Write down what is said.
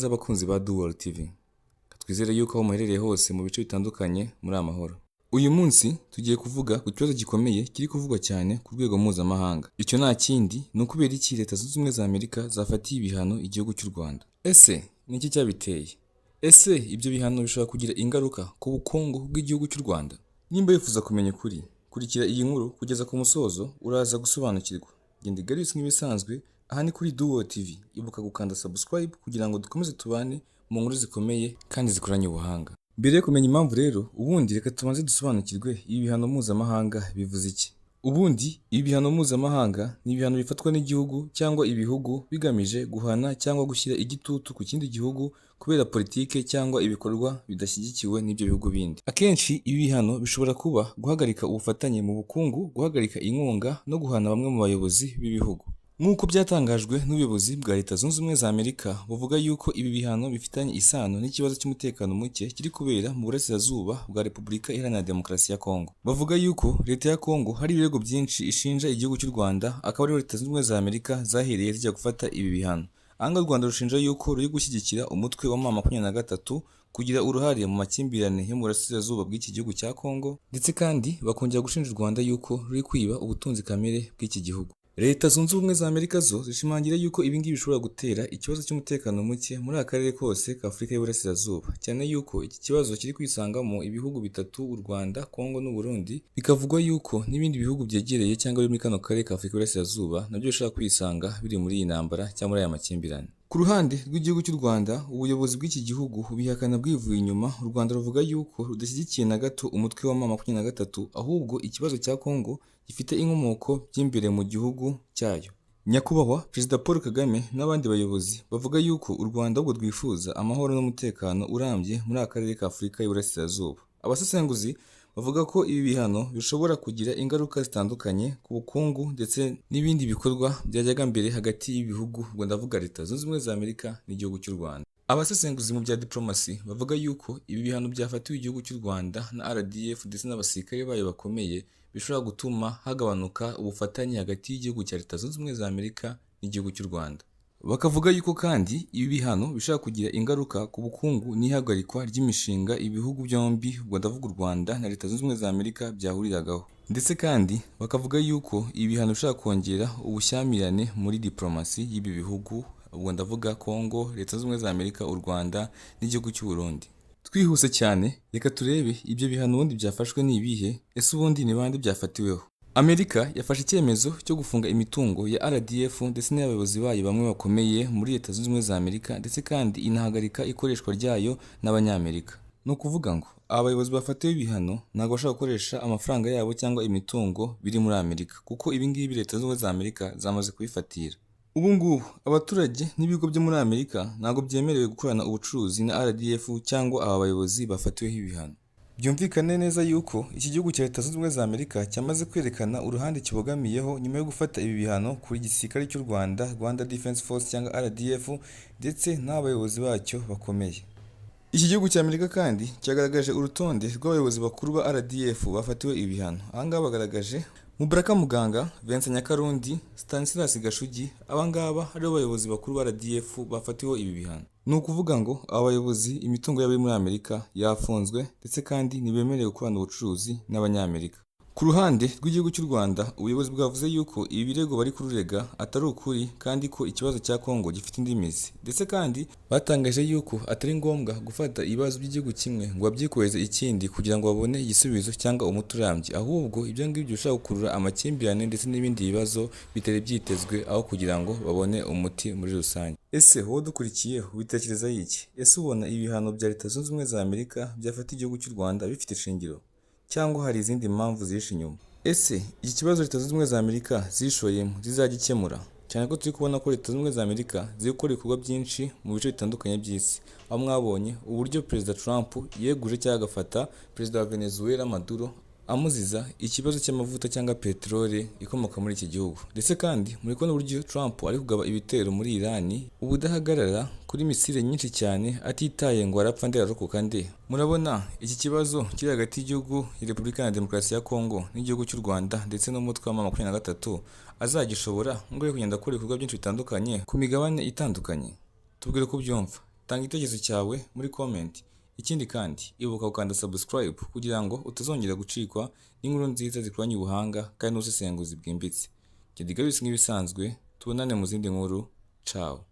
neza abakunzi ba Dore TV. Twizere yuko aho muherereye hose mu bice bitandukanye muri amahoro. Uyu munsi tugiye kuvuga ku kibazo gikomeye kiri kuvugwa cyane ku rwego mpuzamahanga. Icyo nta kindi ni ukubera iki Leta Zunze Ubumwe za Amerika zafatiye ibihano igihugu cy'u Rwanda. Ese ni iki cyabiteye? Ese ibyo bihano bishobora kugira ingaruka ku bukungu bw'igihugu cy'u Rwanda? Nimba wifuza kumenya ukuri, kurikira iyi nkuru kugeza ku musozo uraza gusobanukirwa. Genda igarutse nk'ibisanzwe, aha ni kuri Dore TV. Ibuka gukanda subscribe kugira ngo dukomeze tubane mu nkuru zikomeye kandi zikoranye ubuhanga. Mbere yo kumenya impamvu rero, ubundi reka tubanze dusobanukirwe ibi bihano mpuzamahanga bivuze iki. Ubundi ibi bihano mpuzamahanga ni ibihano bifatwa n'igihugu cyangwa ibihugu bigamije guhana cyangwa gushyira igitutu ku kindi gihugu kubera politike cyangwa ibikorwa bidashyigikiwe n'ibyo bihugu bindi. Akenshi ibi bihano bishobora kuba guhagarika ubufatanye mu bukungu, guhagarika inkunga no guhana bamwe mu bayobozi b'ibihugu. Nk'uko byatangajwe n'ubuyobozi bwa Leta Zunze Ubumwe za Amerika, buvuga yuko ibi bihano bifitanye isano n'ikibazo cy'umutekano muke kiri kubera mu burasirazuba bwa Repubulika Iharanira Demokarasi ya Kongo. Bavuga yuko Leta ya Kongo hari ibirego byinshi ishinja igihugu cy'u Rwanda, akaba ariho Leta Zunze Ubumwe za Amerika zahereye zijya gufata ibi bihano. Ahanga u Rwanda rushinja yuko ruri gushyigikira umutwe wa M23 kugira uruhare mu makimbirane yo mu burasirazuba bw'iki gihugu cya Kongo, ndetse kandi bakongera gushinja u Rwanda yuko ruri kwiba ubutunzi kamere bw'iki gihugu. Leta Zunze Ubumwe za Amerika zo zishimangira yuko ibi ngibi bishobora gutera ikibazo cy'umutekano muke muri aka karere kose ka Afurika y'Iburasirazuba, cyane yuko iki kibazo kiri kwisangamo ibihugu bitatu, u Rwanda, Kongo n'u Burundi. Bikavugwa yuko n'ibindi bihugu byegereye cyangwa biri muri kano karere ka Afurika y'Iburasirazuba nabyo bishobora kwisanga biri muri iyi ntambara cyangwa muri aya makimbirane. Ku ruhande rw'igihugu cy'u Rwanda, ubuyobozi bw'iki gihugu bihakana bwivuye inyuma. U Rwanda ruvuga yuko rudashyigikiye na gato umutwe wa M23, ahubwo ikibazo cya Kongo gifite inkomoko by'imbere mu gihugu cyayo. Nyakubahwa Perezida Paul Kagame n'abandi bayobozi bavuga yuko u Rwanda ubwo rwifuza amahoro n'umutekano urambye muri aka karere ka Afurika y'Iburasirazuba. Abasesenguzi bavuga ko ibi bihano bishobora kugira ingaruka zitandukanye ku bukungu ndetse n'ibindi bikorwa byajyaga mbere hagati y'ibihugu, ubwo ndavuga Leta Zunze Ubumwe za Amerika n'igihugu cy'u Rwanda. Abasesenguzi mu bya diplomasi bavuga yuko ibi bihano byafatiwe igihugu cy'u Rwanda na RDF ndetse n'abasirikare bayo bakomeye bishobora gutuma hagabanuka ubufatanye hagati y'igihugu cya Leta Zunze Ubumwe za Amerika n'igihugu cy'u Rwanda. Bakavuga yuko kandi ibi bihano bishobora kugira ingaruka ku bukungu n'ihagarikwa ry'imishinga ibihugu byombi, ubwo ndavuga u Rwanda na Leta Zunze Ubumwe za Amerika byahuriragaho. Ndetse kandi bakavuga yuko ibi bihano bishobora kongera ubushyamirane muri diplomasi y'ibi bihugu, ubwo ndavuga Kongo, Leta Zunze Ubumwe za Amerika, u Rwanda n'igihugu cy'u Burundi. Twihuse cyane, reka turebe ibyo bihano ubundi byafashwe ni ibihe. Ese ubundi ni bande byafatiweho? Amerika yafashe icyemezo cyo gufunga imitungo ya RDF ndetse n'abayobozi bayo bamwe bakomeye muri Leta Zunze Ubumwe za Amerika, ndetse kandi inahagarika ikoreshwa ryayo n'Abanyamerika. Ni ukuvuga ngo aba bayobozi bafatiwe ibihano ntabwo bashobora gukoresha amafaranga yabo cyangwa imitungo biri muri Amerika, kuko ibi ngibi Leta Zunze Ubumwe za Amerika zamaze kubifatira. Ubu ngubu abaturage n'ibigo byo muri Amerika ntabwo byemerewe gukorana ubucuruzi na RDF cyangwa aba bayobozi bafatiweho ibihano. Byumvikane neza yuko iki gihugu cya Leta Zunze Ubumwe za Amerika cyamaze kwerekana uruhande kibogamiyeho nyuma yo gufata ibi bihano kuri gisirikare cy'u Rwanda, Rwanda Defense Force cyangwa RDF, ndetse n'abayobozi bacyo bakomeye. Iki gihugu cya Amerika kandi cyagaragaje urutonde rw'abayobozi bakuru ba RDF bafatiwe ibihano. Aha ngaha bagaragaje Mubaraka Muganga, Vincent Nyakarundi, Stanislas Gashugi. Aba ngaba aribo bayobozi bakuru ba RDF bafatiweho ibi bihano. Ni ukuvuga ngo aba bayobozi imitungo yabo muri Amerika yafunzwe, ndetse kandi ntibemerewe gukorana ubucuruzi n'Abanyamerika. Ku ruhande rw'igihugu cy'u Rwanda, ubuyobozi bwavuze yuko ibi birego bari kururega atari ukuri, kandi ko ikibazo cya Kongo gifite indi mizi, ndetse kandi batangaje yuko atari ngombwa gufata ibibazo by'igihugu kimwe ngo babyikoreze ikindi kugira ngo babone igisubizo cyangwa umuti urambye, ahubwo ibyo ngibyo bishobora gukurura amakimbirane ndetse n'ibindi bibazo bitari byitezwe, aho kugira ngo babone umuti muri rusange. Ese wowe dukurikiyeho witekereza iki? Ese ubona ibihano bya Leta Zunze Ubumwe za Amerika byafata igihugu cy'u Rwanda bifite ishingiro, cyangwa hari izindi mpamvu zihishe inyuma? Ese iki kibazo Leta Zunze Ubumwe za Amerika zishoyemo zizagikemura? Cyane ko turi kubona ko Leta Zunze Ubumwe za Amerika ziri gukora ibikorwa byinshi mu bice bitandukanye by'isi, aho mwabonye uburyo Perezida Trump yeguje cyangwa agafata Perezida wa Venezuela Maduro amuziza ikibazo cy'amavuta cyangwa peteroli ikomoka muri iki gihugu. Ndetse kandi muri kubona uburyo Trump ari kugaba ibitero muri Iran ubudahagarara kuri misile nyinshi cyane, atitaye ngo arapfa nde ararokoka nde. Murabona iki kibazo kiri hagati y'igihugu ya Repubulika ya Demokarasi ya Kongo n'igihugu cy'u Rwanda ndetse n'umutwe wa M23 azagishobora ngo yo kugenda akora ibikorwa byinshi bitandukanye ku migabane itandukanye. Tubwire ko byumva. tanga igitekerezo cyawe muri comment. Ikindi kandi ibuka gukanda subscribe kugira ngo utazongera gucikwa n'inkuru nziza zikoranye ubuhanga kandi n'ubusesenguzi bwimbitse. Kedi Gabisi nk'ibisanzwe, tubonane mu zindi nkuru. Ciao.